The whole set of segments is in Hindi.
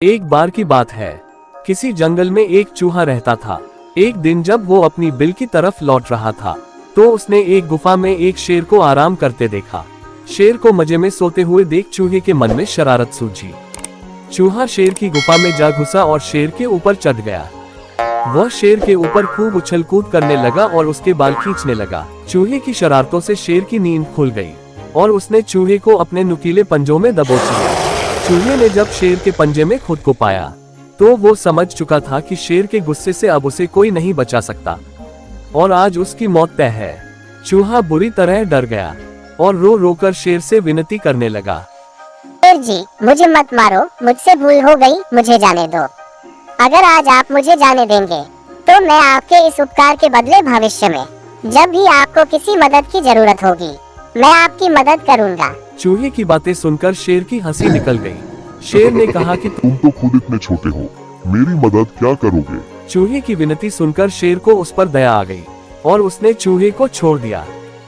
एक बार की बात है, किसी जंगल में एक चूहा रहता था। एक दिन जब वो अपनी बिल की तरफ लौट रहा था, तो उसने एक गुफा में एक शेर को आराम करते देखा। शेर को मजे में सोते हुए देख चूहे के मन में शरारत सूझी। चूहा शेर की गुफा में जा घुसा और शेर के ऊपर चढ़ गया। वह शेर के ऊपर खूब उछल कूद करने लगा और उसके बाल खींचने लगा। चूहे की शरारतों से शेर की नींद खुल गई और उसने चूहे को अपने नुकीले पंजों में दबोच लिया। चूहे ने जब शेर के पंजे में खुद को पाया, तो वो समझ चुका था कि शेर के गुस्से से अब उसे कोई नहीं बचा सकता और आज उसकी मौत तय है। चूहा बुरी तरह डर गया और रो रो कर शेर से विनती करने लगा। शेर जी, मुझे मत मारो, मुझसे भूल हो गई, मुझे जाने दो। अगर आज आप मुझे जाने देंगे, तो मैं आपके इस उपकार के बदले भविष्य में जब भी आपको किसी मदद की जरूरत होगी, मैं आपकी मदद करूंगा। चूहे की बातें सुनकर शेर की हंसी निकल गई। शेर ने कहा कि तुम तो खुद इतने छोटे हो, मेरी मदद क्या करोगे? चूहे की विनती सुनकर शेर को उस पर दया आ गई और उसने चूहे को छोड़ दिया।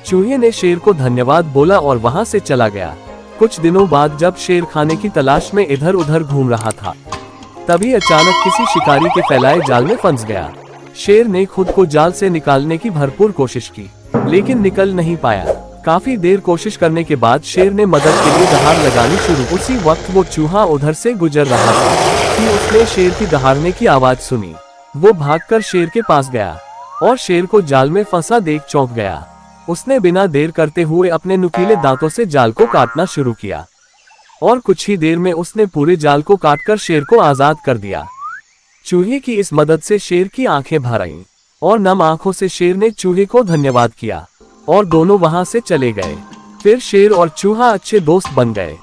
चूहे ने शेर को धन्यवाद बोला और वहां से चला गया। कुछ दिनों बाद जब शेर खाने की तलाश में इधर उधर घूम रहा था, तभी अचानक किसी शिकारी के फैलाए जाल में फंस गया। शेर ने खुद को जाल से निकालने की भरपूर कोशिश की, लेकिन निकल नहीं पाया। काफी देर कोशिश करने के बाद शेर ने मदद के लिए दहाड़ लगानी शुरू। उसी वक्त वो चूहा उधर से गुजर रहा था कि उसने शेर की दहाड़ने की आवाज सुनी। वो भागकर शेर के पास गया और शेर को जाल में फंसा देख चौंक गया। उसने बिना देर करते हुए अपने नुकीले दांतों से जाल को काटना शुरू किया और कुछ ही देर में उसने पूरे जाल को काटकर शेर को आजाद कर दिया। चूहे की इस मदद से शेर की आंखें भर आईं और नम आंखों से शेर ने चूहे को धन्यवाद किया और दोनों वहां से चले गए। फिर शेर और चूहा अच्छे दोस्त बन गए।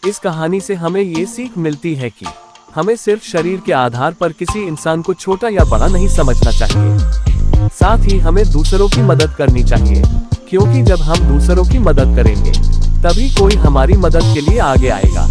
इस कहानी से हमें ये सीख मिलती है कि हमें सिर्फ शरीर के आधार पर किसी इंसान को छोटा या बड़ा नहीं समझना चाहिए। साथ ही हमें दूसरों की मदद करनी चाहिए, क्योंकि जब हम दूसरों की मदद करेंगे, तभी कोई हमारी मदद के लिए आगे आएगा।